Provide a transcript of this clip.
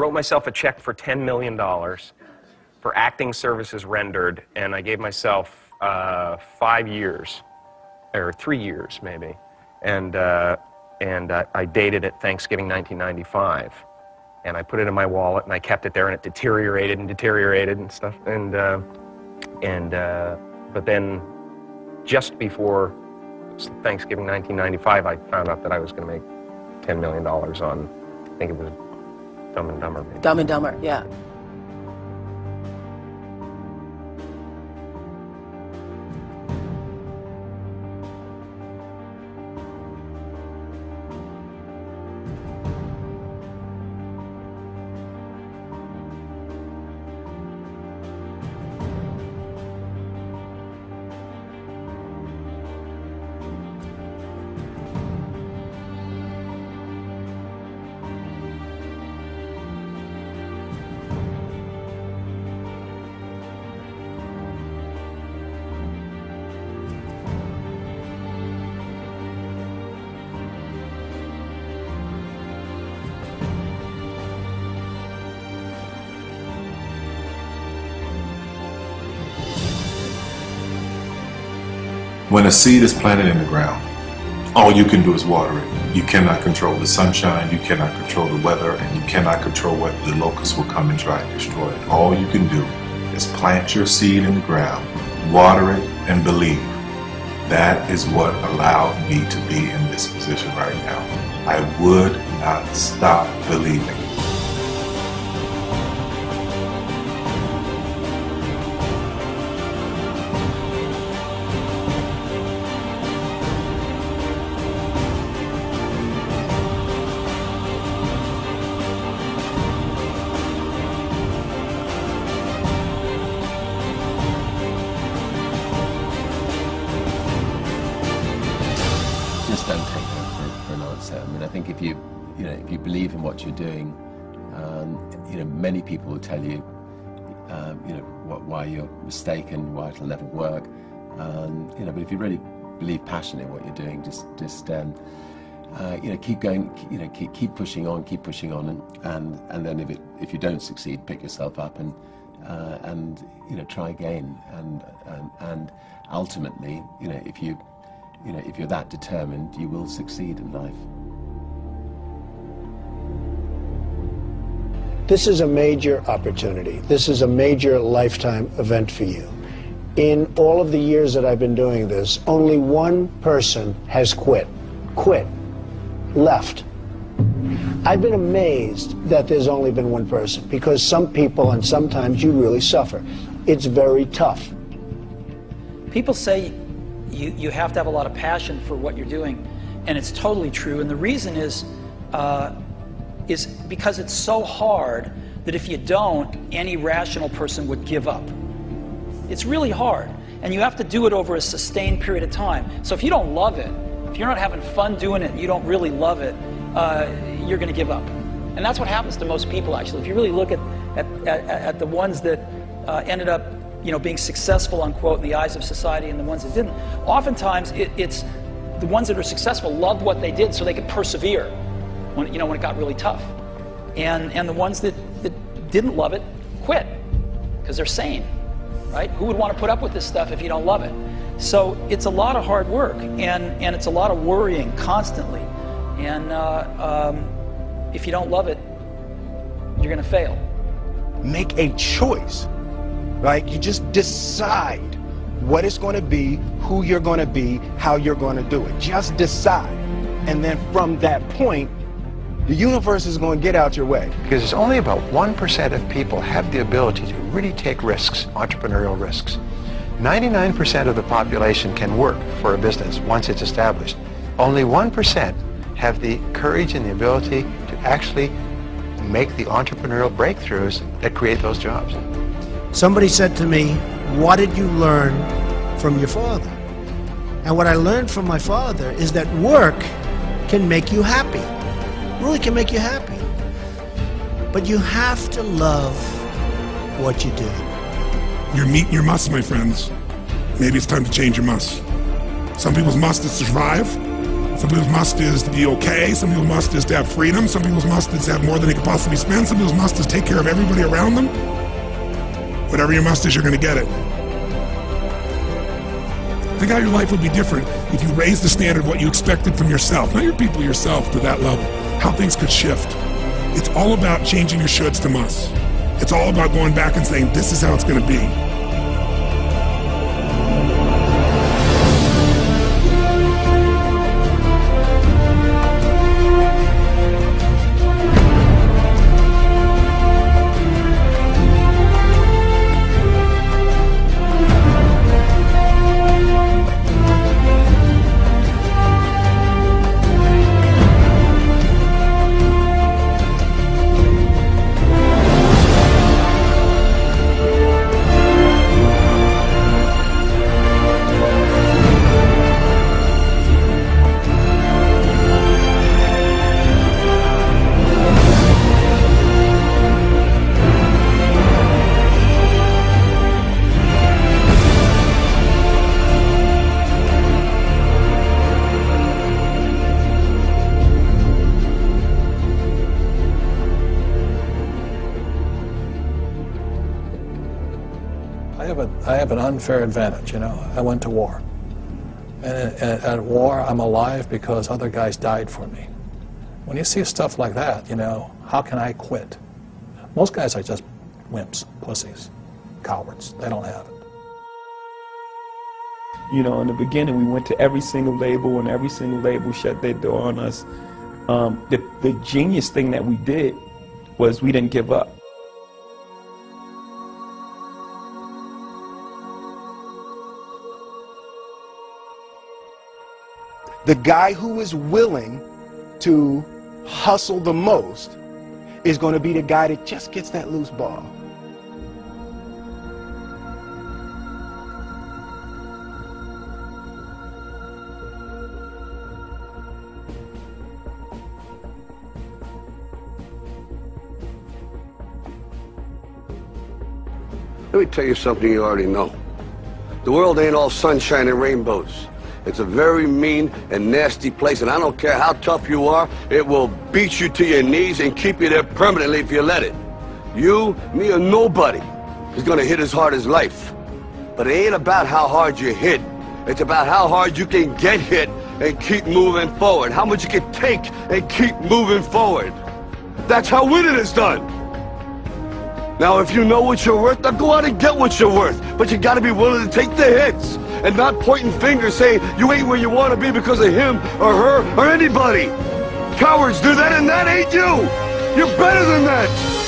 Wrote myself a check for $10 million for acting services rendered, and I gave myself 5 years, or 3 years maybe, and I dated it Thanksgiving 1995, and I put it in my wallet and I kept it there, and it deteriorated and stuff, but then just before Thanksgiving 1995, I found out that I was going to make $10 million on, I think it was Dumb and Dumber. Maybe. Dumb and Dumber, yeah. When a seed is planted in the ground, all you can do is water it. You cannot control the sunshine, you cannot control the weather, and you cannot control whether the locusts will come and try and destroy it. All you can do is plant your seed in the ground, water it, and believe. That is what allowed me to be in this position right now. I would not stop believing. Just don't take no for an answer. I mean, I think if you believe in what you're doing, many people will tell you, why you're mistaken, why it'll never work. But if you really believe passionately in what you're doing, just keep going, keep pushing on, and then if you don't succeed, pick yourself up and try again, and ultimately, if you're that determined, you will succeed in life. This is a major opportunity. This is a major lifetime event for you. In all of the years that I've been doing this, only one person has quit, left. I've been amazed that there's only been one person, because some people, and sometimes you really suffer. It's very tough. People say you have to have a lot of passion for what you're doing, and it's totally true. And the reason is because it's so hard that if you don't, any rational person would give up. It's really hard, and you have to do it over a sustained period of time. So if you don't love it, if you're not having fun doing it, and you don't really love it, you're going to give up. And that's what happens to most people, actually. If you really look at the ones that ended up being successful, unquote, in the eyes of society, and the ones that didn't, oftentimes it's the ones that are successful loved what they did so they could persevere when it got really tough. And the ones that didn't love it quit because they're sane, right? Who would want to put up with this stuff if you don't love it? So it's a lot of hard work, and it's a lot of worrying constantly. And if you don't love it, you're going to fail. Make a choice. Right? You just decide what it's going to be, who you're going to be, how you're going to do it. Just decide. And then from that point, the universe is going to get out your way. Because it's only about 1% of people have the ability to really take risks, entrepreneurial risks. 99% of the population can work for a business once it's established. Only 1% have the courage and the ability to actually make the entrepreneurial breakthroughs that create those jobs. Somebody said to me, what did you learn from your father? And what I learned from my father is that work can make you happy. Really can make you happy. But you have to love what you do. You're meeting your must, my friends. Maybe it's time to change your must. Some people's must is to survive. Some people's must is to be okay. Some people's must is to have freedom. Some people's must is to have more than they could possibly spend. Some people's must is take care of everybody around them. Whatever your must is, you're going to get it. Think how your life would be different if you raised the standard of what you expected from yourself, not your people, yourself, to that level. How things could shift. It's all about changing your shoulds to musts. It's all about going back and saying, this is how it's going to be. I have an unfair advantage, you know. I went to war. And at war, I'm alive because other guys died for me. When you see stuff like that, you know, how can I quit? Most guys are just wimps, pussies, cowards. They don't have it. You know, in the beginning, we went to every single label, and every single label shut their door on us. The genius thing that we did was we didn't give up. The guy who is willing to hustle the most is going to be the guy that just gets that loose ball. Let me tell you something you already know. The world ain't all sunshine and rainbows. It's a very mean and nasty place, and I don't care how tough you are, it will beat you to your knees and keep you there permanently if you let it. You, me, or nobody is gonna hit as hard as life. But it ain't about how hard you hit. It's about how hard you can get hit and keep moving forward. How much you can take and keep moving forward. That's how winning is done. Now, if you know what you're worth, now go out and get what you're worth. But you gotta be willing to take the hits and not pointing fingers saying you ain't where you want to be because of him or her or anybody. Cowards do that, and that ain't you. You're better than that.